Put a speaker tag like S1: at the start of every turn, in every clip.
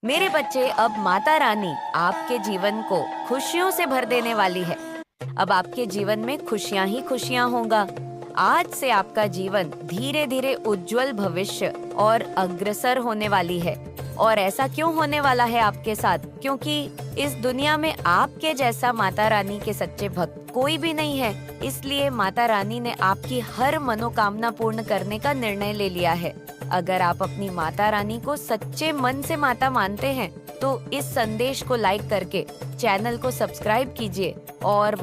S1: मेरे बच्चे, अब माता रानी आपके जीवन को खुशियों से भर देने वाली है। अब आपके जीवन में खुशियां ही खुशियां होगा। आज से आपका जीवन धीरे धीरे उज्जवल भविष्य और अग्रसर होने वाली है। और ऐसा क्यों होने वाला है आपके साथ? क्योंकि इस दुनिया में आपके जैसा माता रानी के सच्चे भक्त कोई भी नहीं है। इसलिए माता रानी ने आपकी हर मनोकामना पूर्ण करने का निर्णय ले लिया है। अगर आप अपनी माता रानी को सच्चे मन से माता मानते हैं तो इस संदेश को लाइक करके चैनल को सब्सक्राइब कीजिए और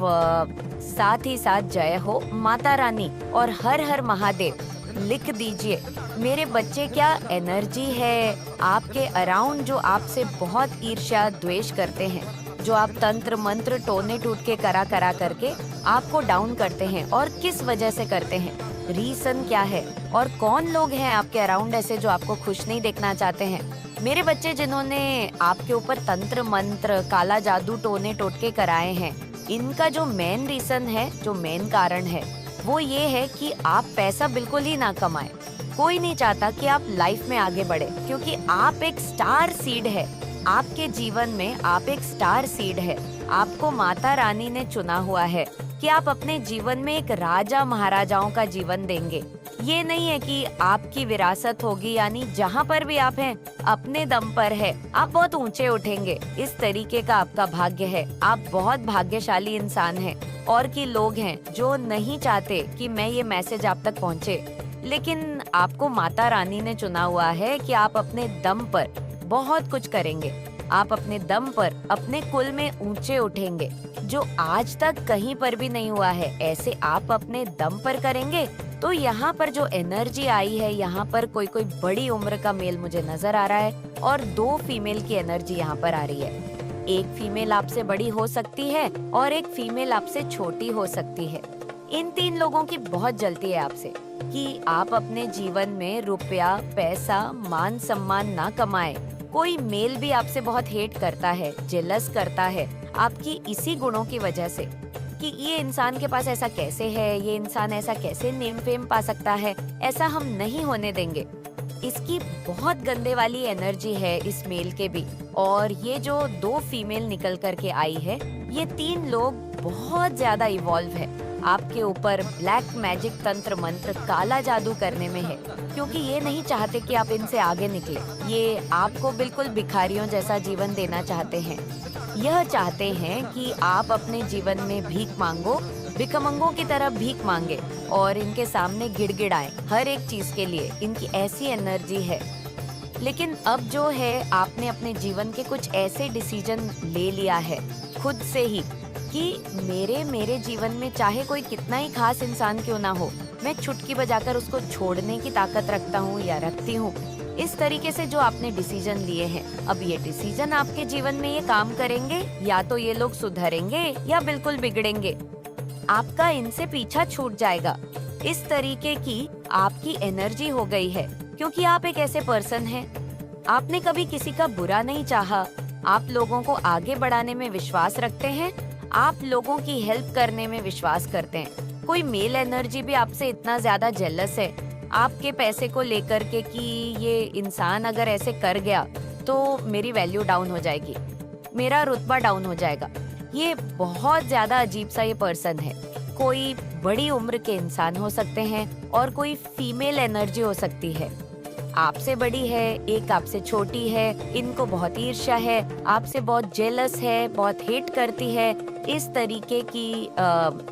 S1: साथ ही साथ जय हो माता रानी और हर हर महादेव लिख दीजिए। मेरे बच्चे, क्या एनर्जी है आपके अराउंड जो आपसे बहुत ईर्ष्या द्वेष करते हैं, जो आप तंत्र मंत्र टोने टूटके करा करके आपको डाउन करते हैं, और किस वजह से करते हैं, रीजन क्या है, और कौन लोग हैं आपके अराउंड ऐसे जो आपको खुश नहीं देखना चाहते हैं। मेरे बच्चे, जिन्होंने आपके ऊपर तंत्र मंत्र काला जादू टोने टोटके कराए हैं, इनका जो मेन रीजन है, जो मेन कारण है, वो ये है कि आप पैसा बिल्कुल ही ना कमाएं। कोई नहीं चाहता कि आप लाइफ में आगे बढ़े, क्योंकि आप एक स्टार सीड है। आपके जीवन में आप एक स्टार सीड है। आपको माता रानी ने चुना हुआ है कि आप अपने जीवन में एक राजा महाराजाओं का जीवन देंगे। ये नहीं है कि आपकी विरासत होगी, यानी जहाँ पर भी आप हैं अपने दम पर है, आप बहुत ऊंचे उठेंगे। इस तरीके का आपका भाग्य है। आप बहुत भाग्यशाली इंसान हैं। और कि लोग हैं जो नहीं चाहते कि मैं ये मैसेज आप तक पहुँचे, लेकिन आपको माता रानी ने चुना हुआ है कि आप अपने दम पर बहुत कुछ करेंगे। आप अपने दम पर अपने कुल में ऊंचे उठेंगे, जो आज तक कहीं पर भी नहीं हुआ है। ऐसे आप अपने दम पर करेंगे तो यहाँ पर जो एनर्जी आई है, यहाँ पर कोई बड़ी उम्र का मेल मुझे नजर आ रहा है, और 2 फीमेल की एनर्जी यहाँ पर आ रही है। एक फीमेल आपसे बड़ी हो सकती है और एक फीमेल आपसे छोटी हो सकती है। इन 3 लोगों की बहुत जल्दी है आपसे कि आप अपने जीवन में रुपया, पैसा, मान सम्मान ना कमाए। कोई मेल भी आपसे बहुत हेट करता है, जेलस करता है आपकी इसी गुणों की वजह से, कि ये इंसान के पास ऐसा कैसे है, ये इंसान ऐसा कैसे नेम फेम पा सकता है। ऐसा हम नहीं होने देंगे। इसकी बहुत गंदे वाली एनर्जी है इस मेल के भी। और ये जो 2 फीमेल निकल करके आई है, ये 3 लोग बहुत ज्यादा इवॉल्व है। आपके ऊपर ब्लैक मैजिक तंत्र मंत्र काला जादू करने में है, क्योंकि ये नहीं चाहते कि आप इनसे आगे निकले। ये आपको बिल्कुल भिखारियों जैसा जीवन देना चाहते हैं। यह चाहते हैं कि आप अपने जीवन में भीख मांगो, भिखमंगों की तरह भीख मांगे और इनके सामने गिड़गिड़ाएं हर एक चीज के लिए। इनकी ऐसी एनर्जी है। लेकिन अब जो है, आपने अपने जीवन के कुछ ऐसे डिसीजन ले लिया है खुद से ही कि मेरे जीवन में चाहे कोई कितना ही खास इंसान क्यों ना हो, मैं चुटकी बजाकर उसको छोड़ने की ताकत रखता हूँ या रखती हूँ। इस तरीके से जो आपने डिसीजन लिए हैं, अब ये डिसीजन आपके जीवन में ये काम करेंगे, या तो ये लोग सुधरेंगे या बिल्कुल बिगड़ेंगे। आपका इनसे पीछा छूट जाएगा। इस तरीके की आपकी एनर्जी हो गई है, क्योंकि आप एक ऐसे पर्सन हैं, आपने कभी किसी का बुरा नहीं चाहा। आप लोगों को आगे बढ़ाने में विश्वास रखते हैं, आप लोगों की हेल्प करने में विश्वास करते हैं। कोई मेल एनर्जी भी आपसे इतना ज्यादा जेलस है आपके पैसे को लेकर के कि ये इंसान अगर ऐसे कर गया तो मेरी वैल्यू डाउन हो जाएगी, मेरा रुतबा डाउन हो जाएगा। ये बहुत ज्यादा अजीब सा ये पर्सन है। कोई बड़ी उम्र के इंसान हो सकते हैं और कोई फीमेल एनर्जी हो सकती है। आपसे बड़ी है, एक आपसे छोटी है, इनको बहुत ईर्ष्या है, आपसे बहुत जेलस है, बहुत हेट करती है। इस तरीके की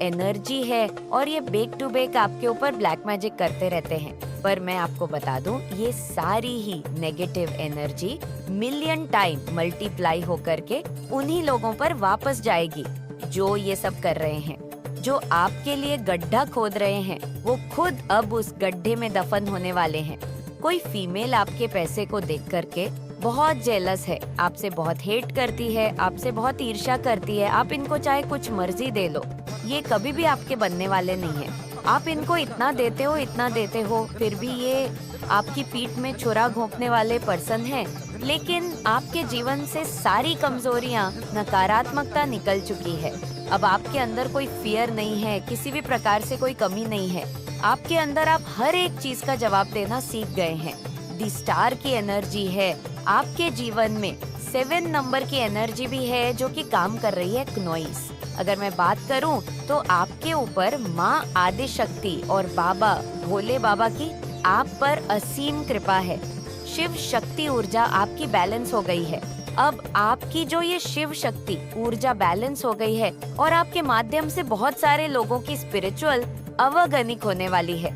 S1: एनर्जी है, और ये बेक टू बेक आपके ऊपर ब्लैक मैजिक करते रहते हैं। पर मैं आपको बता दूं, ये सारी ही negative energy million time multiply होकर के उन्हीं लोगों पर वापस जाएगी जो ये सब कर रहे हैं। जो आपके लिए गड्ढा खोद रहे हैं, वो खुद अब उस गड्ढे में दफन होने वाले हैं। कोई फीमेल आपके पैसे को देख करके बहुत जेलस है, आपसे बहुत हेट करती है, आपसे बहुत ईर्ष्या करती है। आप इनको चाहे कुछ मर्जी दे लो, ये कभी भी आपके बनने वाले नहीं है। आप इनको इतना देते हो, फिर भी ये आपकी पीठ में छुरा घोंपने वाले पर्सन है। लेकिन आपके जीवन से सारी कमजोरियां, नकारात्मकता निकल चुकी है। अब आपके अंदर कोई फियर नहीं है, किसी भी प्रकार से कोई कमी नहीं है। आपके अंदर आप हर एक चीज का जवाब देना सीख गए हैं। दी स्टार की एनर्जी है, आपके जीवन में 7 नंबर की एनर्जी भी है जो कि काम कर रही है क्नोइस। अगर मैं बात करूं तो आपके ऊपर माँ आदि शक्ति और बाबा भोले बाबा की आप पर असीम कृपा है। शिव शक्ति ऊर्जा आपकी बैलेंस हो गई है। अब आपकी जो ये शिव शक्ति ऊर्जा बैलेंस हो गई है और आपके माध्यम से बहुत सारे लोगों की स्पिरिचुअल अवगनिक होने वाली है।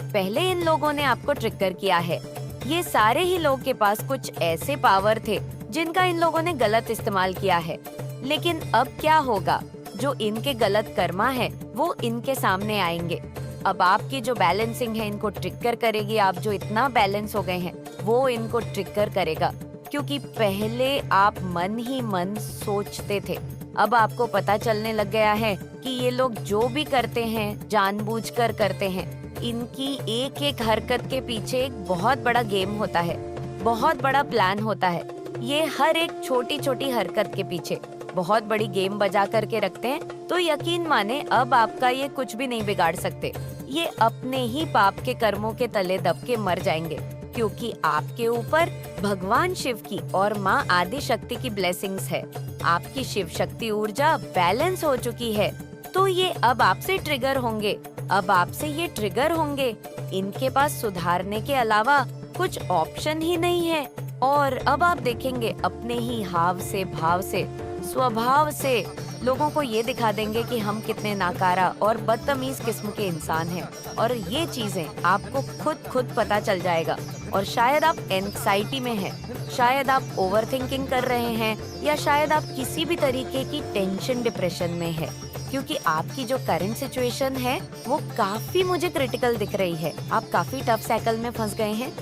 S1: पहले इन लोगों ने आपको ट्रिगर किया है। ये सारे ही लोग के पास कुछ ऐसे पावर थे जिनका इन लोगों ने गलत इस्तेमाल किया है। लेकिन अब क्या होगा, जो इनके गलत कर्मा है वो इनके सामने आएंगे। अब आपकी जो बैलेंसिंग है इनको ट्रिगर करेगी। आप जो इतना बैलेंस हो गए हैं वो इनको ट्रिगर करेगा, क्योंकि पहले आप मन ही मन सोचते थे। अब आपको पता चलने लग गया है कि ये लोग जो भी करते हैं जानबूझकर करते हैं। इनकी एक एक हरकत के पीछे एक बहुत बड़ा गेम होता है, बहुत बड़ा प्लान होता है। ये हर एक छोटी छोटी हरकत के पीछे बहुत बड़ी गेम बजा करके रखते हैं। तो यकीन माने अब आपका ये कुछ भी नहीं बिगाड़ सकते। ये अपने ही पाप के कर्मों के तले दब के मर जाएंगे, क्योंकि आपके ऊपर भगवान शिव की और माँ आदि शक्ति की ब्लेसिंग्स है। आपकी शिव शक्ति ऊर्जा बैलेंस हो चुकी है, तो ये अब आपसे ट्रिगर होंगे। अब आपसे ये ट्रिगर होंगे। इनके पास सुधारने के अलावा कुछ ऑप्शन ही नहीं है। और अब आप देखेंगे अपने ही हाव से, भाव से, स्वभाव से लोगों को ये दिखा देंगे कि हम कितने नाकारा और बदतमीज किस्म के इंसान हैं। और ये चीजें आपको खुद पता चल जाएगा। और शायद आप एंग्जाइटी में हैं, शायद आप ओवरथिंकिंग कर रहे हैं, या शायद आप किसी भी तरीके की टेंशन डिप्रेशन में है, क्योंकि आपकी जो करंट सिचुएशन है वो काफी मुझे क्रिटिकल दिख रही है। आप काफी टफ साइकिल में फंस गए हैं।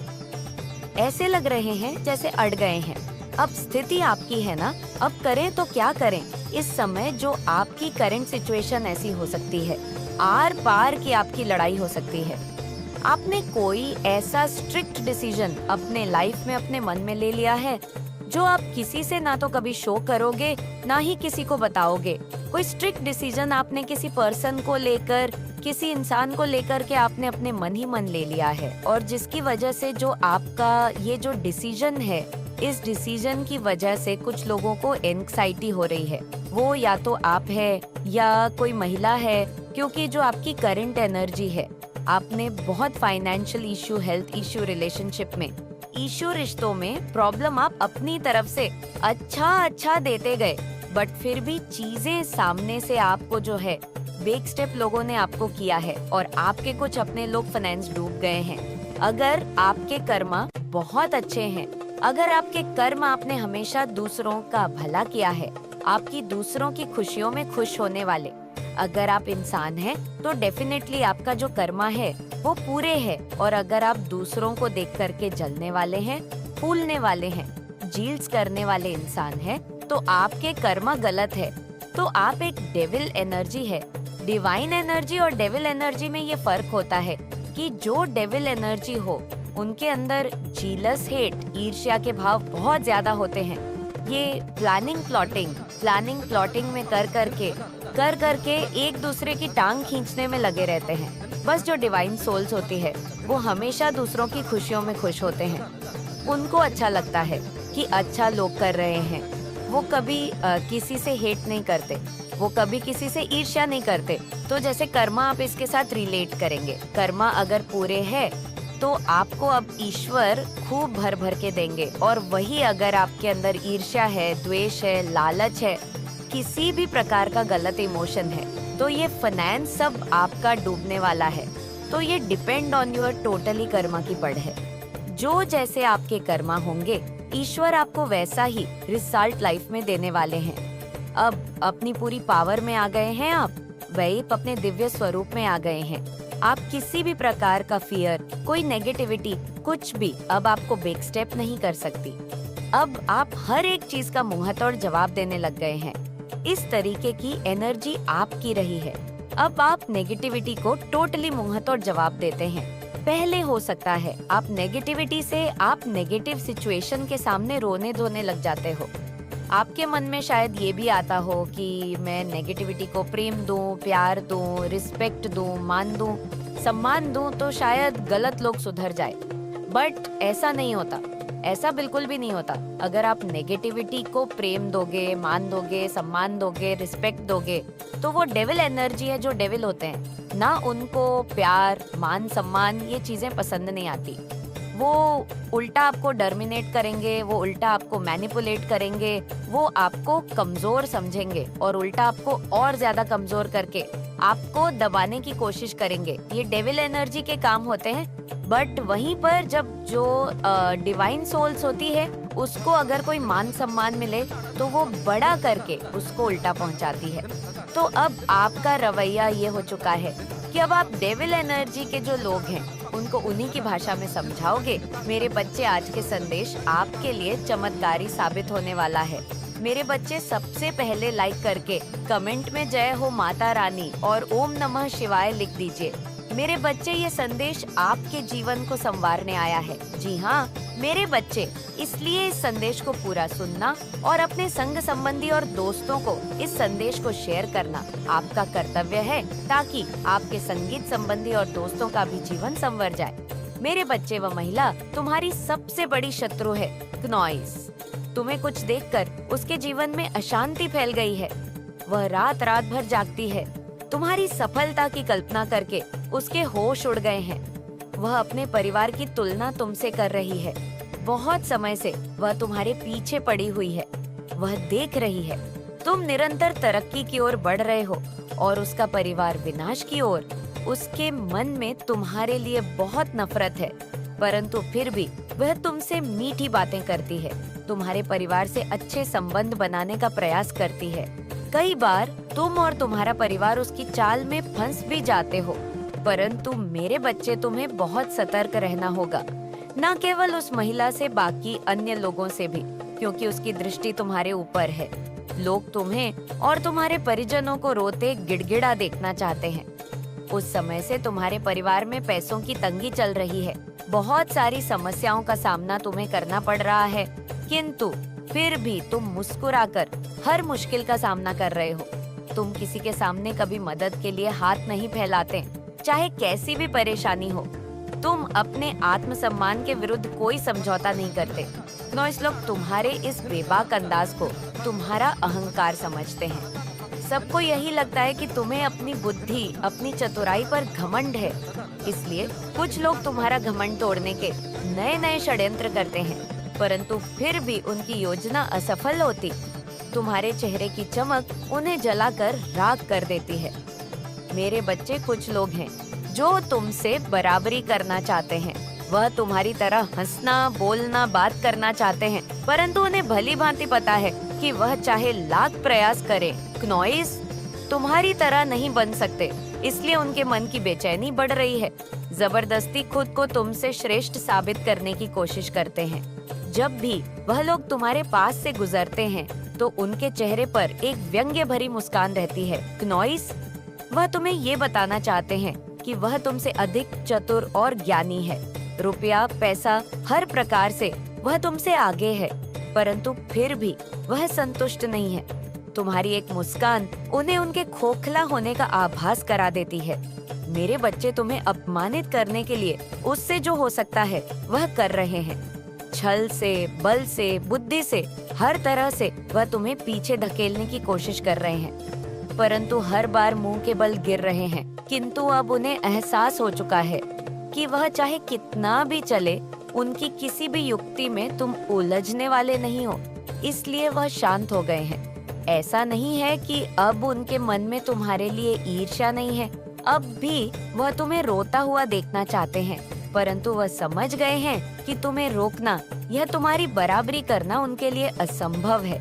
S1: ऐसे लग रहे हैं जैसे अड़ गए हैं। अब स्थिति आपकी है ना, अब करें तो क्या करें। इस समय जो आपकी करंट सिचुएशन ऐसी हो सकती है, आर पार की आपकी लड़ाई हो सकती है। आपने कोई ऐसा स्ट्रिक्ट डिसीजन अपने लाइफ में अपने मन में ले लिया है जो आप किसी से ना तो कभी शो करोगे ना ही किसी को बताओगे। कोई स्ट्रिक्ट डिसीजन आपने किसी पर्सन को लेकर, किसी इंसान को लेकर के आपने अपने मन ही मन ले लिया है, और जिसकी वजह से जो आपका ये जो डिसीजन है, इस डिसीजन की वजह से कुछ लोगों को एंग्जाइटी हो रही है। वो या तो आप है या कोई महिला है, क्योंकि जो आपकी करंट एनर्जी है, आपने बहुत financial issue, health issue, relationship में इश्यू, रिश्तों में प्रॉब्लम आप अपनी तरफ से अच्छा देते गए, बट फिर भी चीजें सामने से आपको जो है बिग स्टेप लोगों ने आपको किया है और आपके कुछ अपने लोग फाइनेंस डूब गए हैं। अगर आपके कर्मा बहुत अच्छे हैं, अगर आपके कर्म आपने हमेशा दूसरों का भला किया है, आपकी दूसरों की खुशियों में खुश होने वाले अगर आप इंसान हैं, तो डेफिनेटली आपका जो कर्मा है वो पूरे है। और अगर आप दूसरों को देख करके जलने वाले हैं, फूलने वाले हैं, जील्स करने वाले इंसान हैं, तो आपके कर्मा गलत है। तो आप एक डेविल एनर्जी है। डिवाइन एनर्जी और डेविल एनर्जी में ये फर्क होता है कि जो डेविल एनर्जी हो उनके अंदर जीलस हेट, ईर्ष्या के भाव बहुत ज्यादा होते हैं। ये प्लानिंग प्लॉटिंग में कर करके एक दूसरे की टांग खींचने में लगे रहते हैं। बस जो डिवाइन सोल्स होती है वो हमेशा दूसरों की खुशियों में खुश होते हैं। उनको अच्छा लगता है कि अच्छा लोग कर रहे हैं। वो कभी किसी से हेट नहीं करते, वो कभी किसी से ईर्ष्या नहीं करते। तो जैसे कर्मा आप इसके साथ रिलेट करेंगे। कर्मा अगर पूरे है तो आपको अब ईश्वर खूब भर भर के देंगे, और वही अगर आपके अंदर ईर्ष्या है, द्वेष है, लालच है, किसी भी प्रकार का गलत इमोशन है, तो ये फाइनेंस सब आपका डूबने वाला है। तो ये depend on your totally Karma की पढ़ है। जो जैसे आपके कर्मा होंगे, ईश्वर आपको वैसा ही रिजल्ट लाइफ में देने वाले हैं। अब अपनी पूरी पावर में आ गए हैं आप, वही अपने दिव्य स्वरूप में आ गए हैं। आप किसी भी प्रकार का फियर, कोई नेगेटिविटी, कुछ भी अब आपको बिग स्टेप नहीं कर सकती। अब आप हर एक चीज का मुंहतोड़ जवाब देने लग गए हैं। इस तरीके की एनर्जी आपकी रही है। अब आप नेगेटिविटी को टोटली मुंहतोड़ जवाब देते हैं। पहले हो सकता है आप नेगेटिविटी से, आप नेगेटिव सिचुएशन के सामने रोने धोने लग जाते हो। आपके मन में शायद ये भी आता हो कि मैं नेगेटिविटी को प्रेम दूं, प्यार दूं, रिस्पेक्ट दूं, मान दूं, सम्मान दूं, तो शायद गलत लोग सुधर जाए। बट ऐसा नहीं होता, ऐसा बिल्कुल भी नहीं होता। अगर आप नेगेटिविटी को प्रेम दोगे, मान दोगे, सम्मान दोगे, रिस्पेक्ट दोगे, तो वो डेविल एनर्जी है। जो डेविल होते हैं ना, उनको प्यार, मान, सम्मान ये चीजें पसंद नहीं आती। वो उल्टा आपको डर्मिनेट करेंगे, वो उल्टा आपको मैनिपुलेट करेंगे, वो आपको कमजोर समझेंगे और उल्टा आपको और ज्यादा कमजोर करके आपको दबाने की कोशिश करेंगे। ये डेविल एनर्जी के काम होते हैं। बट वहीं पर जब जो डिवाइन सोल्स होती है, उसको अगर कोई मान सम्मान मिले तो वो बड़ा करके उसको उल्टा पहुंचाती है। तो अब आपका रवैया ये हो चुका है कि अब आप डेविल एनर्जी के जो लोग हैं उनको उन्हीं की भाषा में समझाओगे। मेरे बच्चे, आज के संदेश आपके लिए चमत्कारी साबित होने वाला है। मेरे बच्चे, सबसे पहले लाइक करके कमेंट में जय हो माता रानी और ओम नमः शिवाय लिख दीजिए। मेरे बच्चे, ये संदेश आपके जीवन को संवारने आया है। जी हाँ मेरे बच्चे, इसलिए इस संदेश को पूरा सुनना और अपने संग संबंधी और दोस्तों को इस संदेश को शेयर करना आपका कर्तव्य है, ताकि आपके संगीत संबंधी और दोस्तों का भी जीवन संवर जाए। मेरे बच्चे व महिला, तुम्हारी सबसे बड़ी शत्रु है नॉइस। तुम्हें कुछ देखकर उसके जीवन में अशांति फैल गई है। वह रात रात भर जागती है। तुम्हारी सफलता की कल्पना करके उसके होश उड़ गए हैं। वह अपने परिवार की तुलना तुमसे कर रही है। बहुत समय से वह तुम्हारे पीछे पड़ी हुई है। वह देख रही है तुम निरंतर तरक्की की ओर बढ़ रहे हो और उसका परिवार विनाश की ओर। उसके मन में तुम्हारे लिए बहुत नफरत है, परंतु फिर भी वह तुमसे मीठी बातें करती है। तुम्हारे परिवार से अच्छे संबंध बनाने का प्रयास करती है। कई बार तुम और तुम्हारा परिवार उसकी चाल में फंस भी जाते हो, परंतु मेरे बच्चे, तुम्हें बहुत सतर्क रहना होगा। न केवल उस महिला से, बाकी अन्य लोगों से भी, क्योंकि उसकी दृष्टि तुम्हारे ऊपर है। लोग तुम्हें और तुम्हारे परिजनों को रोते गिड़गिड़ा देखना चाहते हैं। उस समय से तुम्हारे परिवार में पैसों की तंगी चल रही है। बहुत सारी समस्याओं का सामना तुम्हें करना पड़ रहा है, किंतु फिर भी तुम मुस्कुराकर हर मुश्किल का सामना कर रहे हो। तुम किसी के सामने कभी मदद के लिए हाथ नहीं फैलाते, चाहे कैसी भी परेशानी हो। तुम अपने आत्मसम्मान के विरुद्ध कोई समझौता नहीं करते। नॉइस लोग तुम्हारे इस बेबाक अंदाज को तुम्हारा अहंकार समझते हैं। सबको यही लगता है कि तुम्हें अपनी बुद्धि, अपनी चतुराई पर घमंड है। इसलिए कुछ लोग तुम्हारा घमंड तोड़ने के नए नए षड्यंत्र करते हैं, परंतु फिर भी उनकी योजना असफल होती। तुम्हारे चेहरे की चमक उन्हें जलाकर राख कर देती है। मेरे बच्चे, कुछ लोग हैं जो तुमसे बराबरी करना चाहते हैं। वह तुम्हारी तरह हंसना, बोलना, बात करना चाहते हैं, परंतु उन्हें भली भांति पता है कि वह चाहे लाख प्रयास करे, नॉइस तुम्हारी तरह नहीं बन सकते। इसलिए उनके मन की बेचैनी बढ़ रही है। जबरदस्ती खुद को तुमसे श्रेष्ठ साबित करने की कोशिश करते हैं। जब भी वह लोग तुम्हारे पास से गुजरते हैं तो उनके चेहरे पर एक व्यंग्य भरी मुस्कान रहती है। नॉइस, वह तुम्हें ये बताना चाहते हैं कि वह तुमसे अधिक चतुर और ज्ञानी है। रुपया, पैसा, हर प्रकार से वह तुमसे आगे है, परंतु फिर भी वह संतुष्ट नहीं है। तुम्हारी एक मुस्कान उन्हें उनके खोखला होने का आभास करा देती है। मेरे बच्चे, तुम्हें अपमानित करने के लिए उससे जो हो सकता है वह कर रहे हैं। छल से, बल से, बुद्धि से, हर तरह से वह तुम्हें पीछे धकेलने की कोशिश कर रहे हैं, परंतु हर बार मुंह के बल गिर रहे हैं। किंतु अब उन्हें एहसास हो चुका है कि वह चाहे कितना भी चले, उनकी किसी भी युक्ति में तुम उलझने वाले नहीं हो। इसलिए वह शांत हो गए हैं। ऐसा नहीं है कि अब उनके मन में तुम्हारे लिए ईर्ष्या नहीं है। अब भी वह तुम्हें रोता हुआ देखना चाहते हैं, परंतु वह समझ गए हैं कि तुम्हें रोकना, यह तुम्हारी बराबरी करना उनके लिए असंभव है।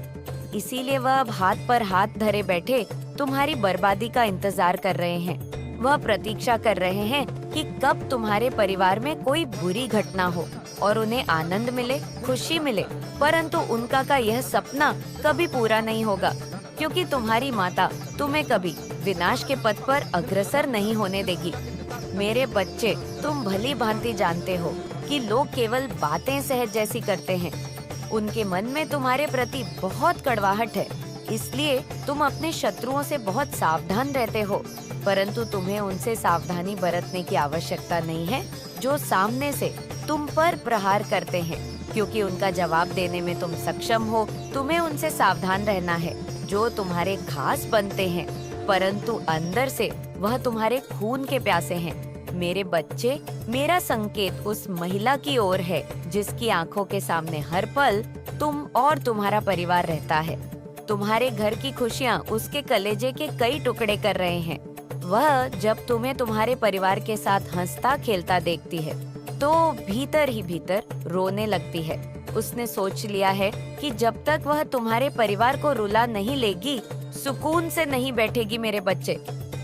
S1: इसीलिए वह अब हाथ पर हाथ धरे बैठे तुम्हारी बर्बादी का इंतजार कर रहे हैं। वह प्रतीक्षा कर रहे हैं कि कब तुम्हारे परिवार में कोई बुरी घटना हो और उन्हें आनंद मिले, खुशी मिले, परंतु उनका का यह सपना कभी पूरा नहीं होगा, क्योंकि तुम्हारी माता तुम्हें कभी विनाश के पथ पर अग्रसर नहीं होने देगी। मेरे बच्चे, तुम भली भांति जानते हो कि लोग केवल बातें सहज जैसी करते हैं। उनके मन में तुम्हारे प्रति बहुत कड़वाहट है, इसलिए तुम अपने शत्रुओं से बहुत सावधान रहते हो, परंतु तुम्हें उनसे सावधानी बरतने की आवश्यकता नहीं है। जो सामने से तुम पर प्रहार करते हैं, क्योंकि उनका जवाब देने में तुम सक्षम हो। तुम्हें उनसे सावधान रहना है। जो तुम्हारे खास बनते हैं, परंतु अंदर से वह तुम्हारे खून के प्यासे हैं। मेरे बच्चे, मेरा संकेत उस महिला की ओर है जिसकी आंखों के सामने हर पल तुम और तुम्हारा परिवार रहता है। तुम्हारे घर की खुशियाँ उसके कलेजे के कई टुकड़े कर रहे हैं। वह जब तुम्हें तुम्हारे परिवार के साथ हंसता खेलता देखती है तो भीतर ही भीतर रोने लगती है। उसने सोच लिया है कि जब तक वह तुम्हारे परिवार को रुला नहीं लेगी, सुकून से नहीं बैठेगी। मेरे बच्चे,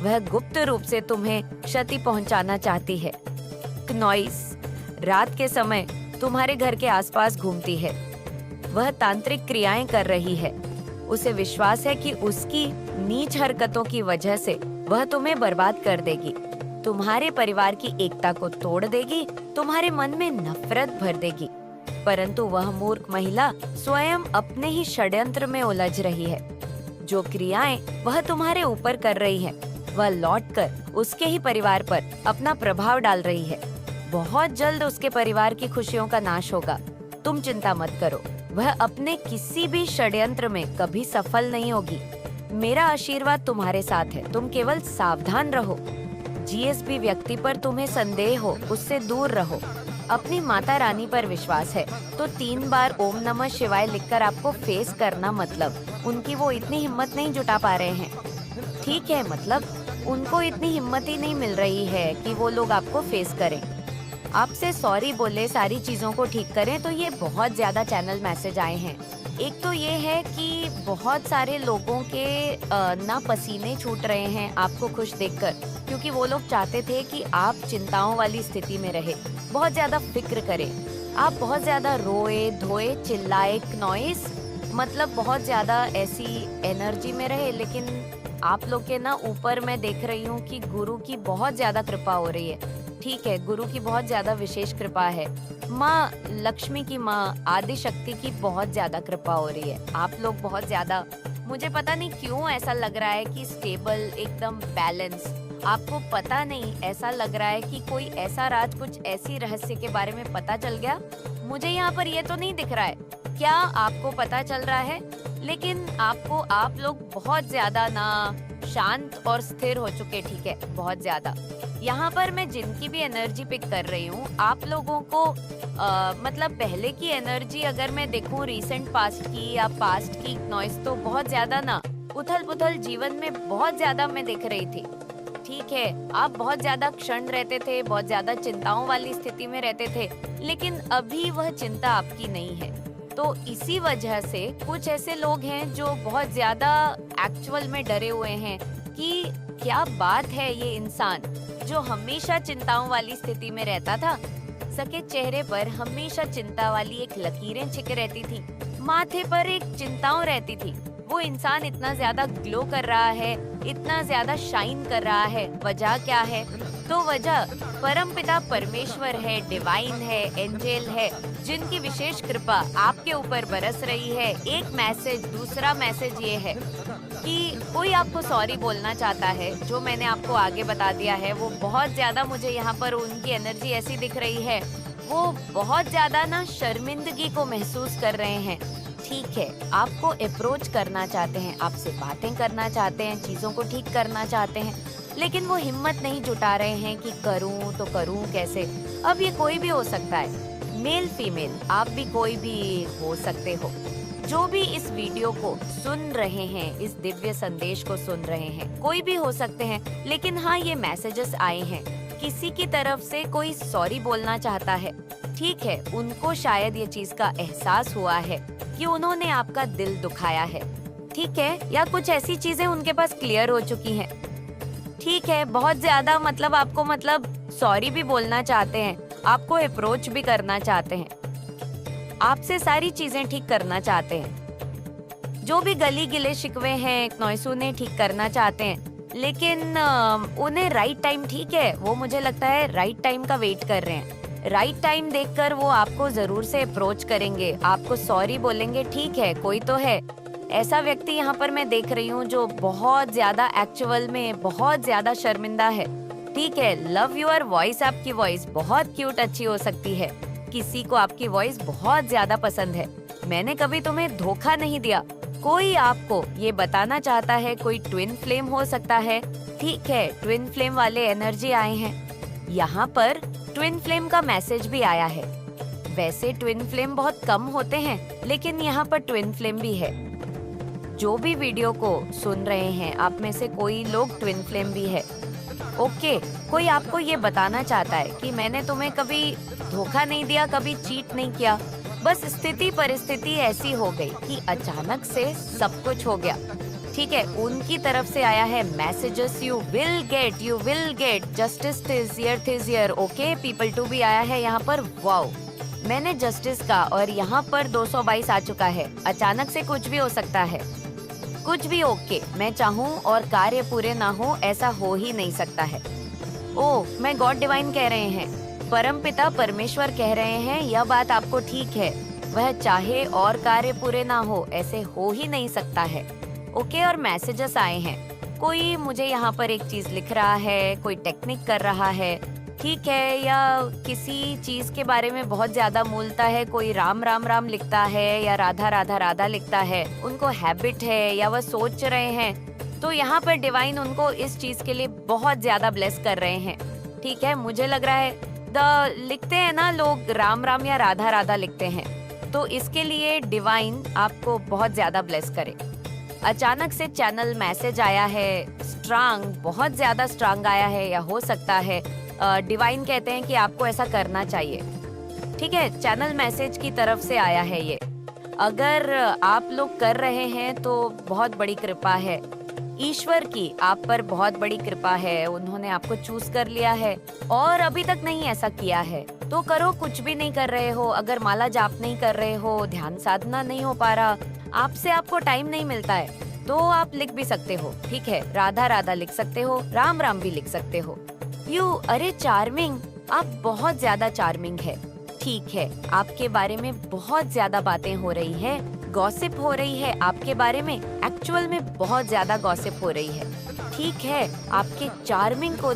S1: वह गुप्त रूप से तुम्हें क्षति पहुंचाना चाहती है। क्नॉइस रात के समय तुम्हारे घर के आसपास घूमती है। वह तांत्रिक क्रियाएं कर रही है। उसे विश्वास है कि उसकी नीच हरकतों की वजह से वह तुम्हें बर्बाद कर देगी, तुम्हारे परिवार की एकता को तोड़ देगी, तुम्हारे मन में नफरत भर देगी। परंतु वह मूर्ख महिला स्वयं अपने ही षड्यंत्र में उलझ रही है। जो क्रियाएं वह तुम्हारे ऊपर कर रही है, वह लौटकर उसके ही परिवार पर अपना प्रभाव डाल रही है। बहुत जल्द उसके परिवार की खुशियों का नाश होगा। तुम चिंता मत करो, वह अपने किसी भी षड्यंत्र में कभी सफल नहीं होगी। मेरा आशीर्वाद तुम्हारे साथ है, तुम केवल सावधान रहो। जीएसबी व्यक्ति पर तुम्हें संदेह हो, उससे दूर रहो। अपनी माता रानी पर विश्वास है तो 3 बार ओम नमः शिवाय लिखकर आपको फेस करना, मतलब उनकी वो इतनी हिम्मत नहीं जुटा पा रहे हैं। ठीक है, मतलब उनको इतनी हिम्मत ही नहीं मिल रही है कि वो लोग आपको फेस करें, आपसे सॉरी बोले, सारी चीजों को ठीक करें। तो ये बहुत ज्यादा चैनल मैसेज आए हैं। एक तो ये है कि बहुत सारे लोगों के ना पसीने छूट रहे हैं आपको खुश देखकर, क्योंकि वो लोग चाहते थे कि आप चिंताओं वाली स्थिति में रहे, बहुत ज्यादा फिक्र करें, आप बहुत ज्यादा रोए धोए चिल्लाए, नॉइस मतलब बहुत ज्यादा ऐसी एनर्जी में रहे। लेकिन आप लोग के ना ऊपर मैं देख रही हूँ कि गुरु की बहुत ज्यादा कृपा हो रही है। ठीक है, गुरु की बहुत ज्यादा विशेष कृपा है। माँ लक्ष्मी की, माँ आदि शक्ति की बहुत ज्यादा कृपा हो रही है। आप लोग बहुत ज्यादा, मुझे पता नहीं क्यों ऐसा लग रहा है कि स्टेबल, एकदम बैलेंस। आपको पता नहीं, ऐसा लग रहा है कि कोई ऐसा राज, कुछ ऐसी रहस्य के बारे में पता चल गया। मुझे यहाँ पर ये तो नहीं दिख रहा है, क्या आपको पता चल रहा है? लेकिन आप लोग बहुत ज्यादा ना शांत और स्थिर हो चुके। ठीक है, बहुत ज्यादा। यहाँ पर मैं जिनकी भी एनर्जी पिक कर रही हूँ, आप लोगों को मतलब पहले की एनर्जी अगर मैं देखूँ, रिसेंट पास्ट की या पास्ट की नॉइस, तो बहुत ज्यादा ना उथल पुथल जीवन में बहुत ज्यादा मैं देख रही थी। ठीक है, आप बहुत ज्यादा क्षण रहते थे, बहुत ज्यादा चिंताओं वाली स्थिति में रहते थे, लेकिन अभी वह चिंता आपकी नहीं है। तो इसी वजह से कुछ ऐसे लोग हैं जो बहुत ज्यादा एक्चुअल में डरे हुए हैं कि क्या बात है, ये इंसान जो हमेशा चिंताओं वाली स्थिति में रहता था, सके चेहरे पर हमेशा चिंता वाली एक लकीरें छिप रहती थी, माथे पर एक चिंताओं रहती थी। वो इंसान इतना ज्यादा ग्लो कर रहा है, इतना ज्यादा शाइन कर रहा है, वजह क्या है? तो वजह परमपिता परमेश्वर है, डिवाइन है, एंजेल है, जिनकी विशेष कृपा आपके ऊपर बरस रही है। एक मैसेज, दूसरा मैसेज ये है कि कोई आपको सॉरी बोलना चाहता है। जो मैंने आपको आगे बता दिया है वो बहुत ज्यादा, मुझे यहाँ पर उनकी एनर्जी ऐसी दिख रही है, वो बहुत ज्यादा ना शर्मिंदगी को महसूस कर रहे हैं। ठीक है, आपको अप्रोच करना चाहते हैं, आपसे बातें करना चाहते हैं, चीजों को ठीक करना चाहते हैं, लेकिन वो हिम्मत नहीं जुटा रहे हैं कि करूं तो करूं कैसे। अब ये कोई भी हो सकता है, मेल फीमेल, आप भी कोई भी हो सकते हो। जो भी इस वीडियो को सुन रहे हैं, इस दिव्य संदेश को सुन रहे हैं, कोई भी हो सकते हैं। लेकिन हाँ, ये मैसेजेस आए हैं, किसी की तरफ से कोई सॉरी बोलना चाहता है। ठीक है, उनको शायद ये चीज का एहसास हुआ है कि उन्होंने आपका दिल दुखाया है। ठीक है, या कुछ ऐसी चीजें उनके पास क्लियर हो चुकी हैं। ठीक है, बहुत ज्यादा मतलब आपको मतलब सॉरी भी बोलना चाहते हैं, आपको अप्रोच भी करना चाहते हैं, आपसे सारी चीजें ठीक करना चाहते हैं। जो भी गली गिले शिकवे हैं, नॉइसू ने ठीक करना चाहते हैं, लेकिन उन्हें राइट टाइम, ठीक है, वो मुझे लगता है राइट टाइम का वेट कर रहे हैं। राइट टाइम देखकर वो आपको जरूर से अप्रोच करेंगे, आपको सॉरी बोलेंगे। ठीक है, कोई तो है ऐसा व्यक्ति यहाँ पर मैं देख रही हूँ जो बहुत ज्यादा एक्चुअल में बहुत ज्यादा शर्मिंदा है। ठीक है, लव योर वॉइस, आपकी वॉइस बहुत क्यूट अच्छी हो सकती है, किसी को आपकी वॉइस बहुत ज्यादा पसंद है। मैंने कभी तुम्हें धोखा नहीं दिया। कोई आपको ये बताना चाहता है कोई ट्विन फ्लेम हो सकता है। ठीक है, ट्विन फ्लेम वाले एनर्जी आए हैं। यहाँ पर ट्विन फ्लेम का मैसेज भी आया है। वैसे ट्विन फ्लेम बहुत कम होते हैं, लेकिन यहाँ पर ट्विन फ्लेम भी है। जो भी वीडियो को सुन रहे हैं, आप में से कोई लोग ट्विन फ्लेम भी है। ओके, कोई आपको ये बताना चाहता है कि मैंने तुम्हें कभी धोखा नहीं दिया, कभी चीट नहीं किया। बस स्थिति परिस्थिति ऐसी हो गई कि अचानक से सब कुछ हो गया। ठीक है, उनकी तरफ से आया है messages, you will get justice is here. Okay, people too भी आया है यहाँ पर। वाओ, मैंने जस्टिस का और यहाँ पर 222 आ चुका है। अचानक से कुछ भी हो सकता है, कुछ भी। ओके, मैं चाहूँ और कार्य पूरे ना हो, ऐसा हो ही नहीं सकता है। ओह, मैं गॉड डिवाइन कह रहे हैं, परमपिता परमेश्वर कह रहे हैं, यह बात आपको ठीक है। वह चाहे और कार्य पूरे ना हो, ऐसे हो ही नहीं सकता है। ओके, और मैसेजेस आए हैं। कोई मुझे यहाँ पर एक चीज लिख रहा है, कोई टेक्निक कर रहा है, ठीक है, या किसी चीज के बारे में बहुत ज्यादा मूलता है। कोई राम राम राम लिखता है या राधा राधा राधा लिखता है। उनको हैबिट है या वह सोच रहे हैं। तो यहाँ पर डिवाइन उनको इस चीज के लिए बहुत ज्यादा ब्लेस कर रहे हैं। ठीक है, मुझे लग रहा है लिखते हैं ना लोग राम राम या राधा राधा लिखते हैं, तो इसके लिए डिवाइन आपको बहुत ज्यादा ब्लेस करे। अचानक से चैनल मैसेज आया है, स्ट्रांग, बहुत ज्यादा स्ट्रांग आया है, या हो सकता है डिवाइन कहते हैं कि आपको ऐसा करना चाहिए। ठीक है, चैनल मैसेज की तरफ से आया है ये। अगर आप लोग कर रहे हैं तो बहुत बड़ी कृपा है ईश्वर की, आप पर बहुत बड़ी कृपा है। उन्होंने आपको चूज कर लिया है और अभी तक नहीं ऐसा किया है तो करो। कुछ भी नहीं कर रहे हो, अगर माला जाप नहीं कर रहे हो, ध्यान साधना नहीं हो पा रहा, आपसे आपको टाइम नहीं मिलता है, तो आप लिख भी सकते हो। ठीक है, राधा राधा लिख सकते हो, राम राम भी लिख सकते हो। अरे चार्मिंग, आप बहुत ज्यादा चार्मिंग है। ठीक है, आपके बारे में बहुत ज्यादा बातें हो रही है, गॉसिप हो रही है आपके बारे में, एक्चुअल में बहुत ज्यादा गॉसिप हो रही है। ठीक है, आपके चार्मिंग को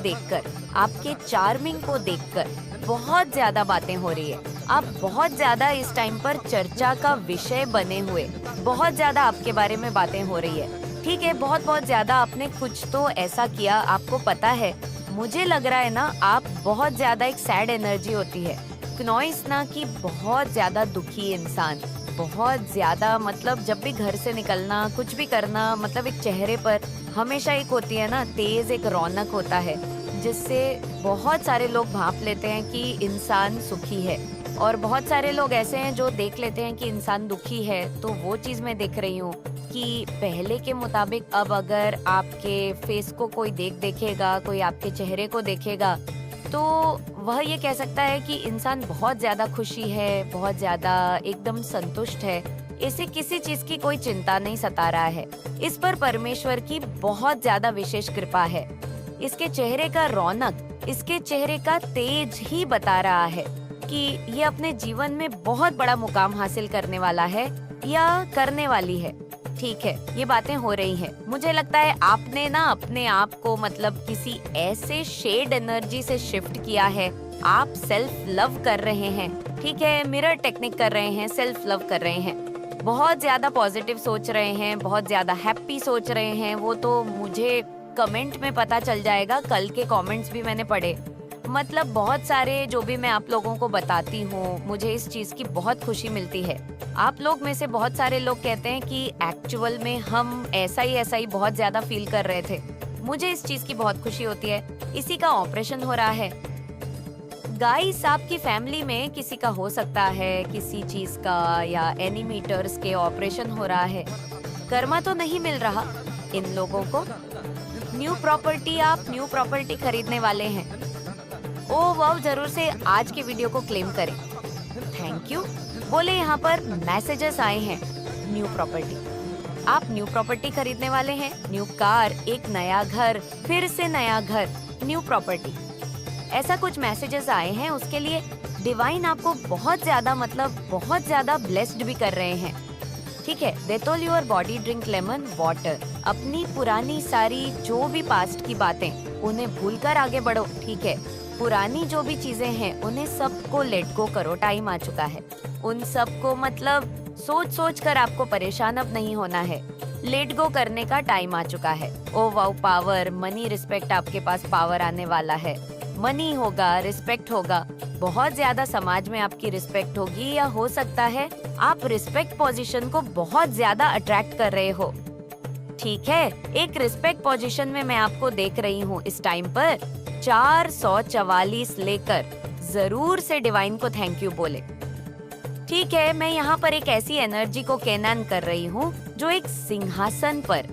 S1: देखकर बहुत ज्यादा बातें हो रही है। आप बहुत ज्यादा इस टाइम पर चर्चा का विषय बने हुए, बहुत ज्यादा आपके बारे में बातें हो रही है। ठीक है, बहुत ज्यादा आपने कुछ तो ऐसा किया, आपको पता है। मुझे लग रहा है ना, आप बहुत ज्यादा एक सैड एनर्जी होती है, नॉइस ना, कि बहुत ज्यादा दुखी इंसान, बहुत ज्यादा, मतलब जब भी घर से निकलना, कुछ भी करना, मतलब एक चेहरे पर हमेशा एक होती है ना तेज एक रौनक होता है, जिससे बहुत सारे लोग भांप लेते हैं कि इंसान सुखी है। और बहुत सारे लोग ऐसे हैं जो देख लेते हैं कि इंसान दुखी है। तो वो चीज मैं देख रही हूँ कि पहले के मुताबिक अब अगर आपके फेस को कोई देखेगा, कोई आपके चेहरे को देखेगा, तो वह ये कह सकता है कि इंसान बहुत ज्यादा खुशी है, बहुत ज्यादा एकदम संतुष्ट है, इसे किसी चीज की कोई चिंता नहीं सता रहा है। इस पर परमेश्वर की बहुत ज्यादा विशेष कृपा है। इसके चेहरे का रौनक, इसके चेहरे का तेज ही बता रहा है कि ये अपने जीवन में बहुत बड़ा मुकाम हासिल करने वाला है या करने वाली है। ठीक है, ये बातें हो रही हैं। मुझे लगता है आपने ना अपने आप को मतलब किसी ऐसे शेड एनर्जी से शिफ्ट किया है। आप सेल्फ लव कर रहे हैं। ठीक है, मिरर टेक्निक कर रहे हैं, सेल्फ लव कर रहे हैं, बहुत ज्यादा पॉजिटिव सोच रहे हैं, बहुत ज्यादा हैप्पी सोच रहे हैं। वो तो मुझे कमेंट में पता चल जाएगा, कल के कमेंट्स भी मैंने पढ़े। मतलब बहुत सारे जो भी मैं आप लोगों को बताती हूँ, मुझे इस चीज की बहुत खुशी मिलती है। आप लोग में से बहुत सारे लोग कहते हैं कि एक्चुअल में हम ऐसा ही बहुत ज्यादा फील कर रहे थे। मुझे इस चीज की बहुत खुशी होती है। इसी का ऑपरेशन हो रहा है गाइस, आपकी फैमिली में किसी का हो सकता है किसी चीज का, या एनिमीटर्स के ऑपरेशन हो रहा है। कर्मा तो नहीं मिल रहा इन लोगों को। न्यू प्रॉपर्टी, आप न्यू प्रॉपर्टी खरीदने वाले हैं। ओ वाह, जरूर से आज के वीडियो को क्लेम करें। Thank you. बोले यहाँ पर मैसेजेस आए हैं, न्यू प्रॉपर्टी, आप न्यू प्रॉपर्टी खरीदने वाले हैं। न्यू कार, एक नया घर, फिर से नया घर, न्यू प्रॉपर्टी, ऐसा कुछ मैसेजेस आए हैं। उसके लिए डिवाइन आपको बहुत ज्यादा मतलब बहुत ज्यादा ब्लेस्ड भी कर रहे हैं। ठीक है, they told your body drink lemon water. अपनी पुरानी सारी जो भी पास्ट की बातें, उन्हें भूलकर आगे बढ़ो। ठीक है, पुरानी जो भी चीजें हैं उन्हें सबको को लेट गो करो, टाइम आ चुका है। उन सब को मतलब सोच सोच कर आपको परेशान अब नहीं होना है। लेट गो करने का टाइम आ चुका है। Oh wow, power, money, respect, आपके पास पावर आने वाला है। मनी होगा, रिस्पेक्ट होगा, बहुत ज्यादा समाज में आपकी रिस्पेक्ट होगी, या हो सकता है आप रिस्पेक्ट पोजीशन को बहुत ज्यादा अट्रैक्ट कर रहे हो। ठीक है, एक रिस्पेक्ट पोजीशन में मैं आपको देख रही हूँ इस टाइम पर। 444 लेकर जरूर से डिवाइन को थैंक यू बोले। ठीक है, मैं यहाँ पर एक ऐसी एनर्जी को कैनन कर रही हूँ जो एक सिंहासन पर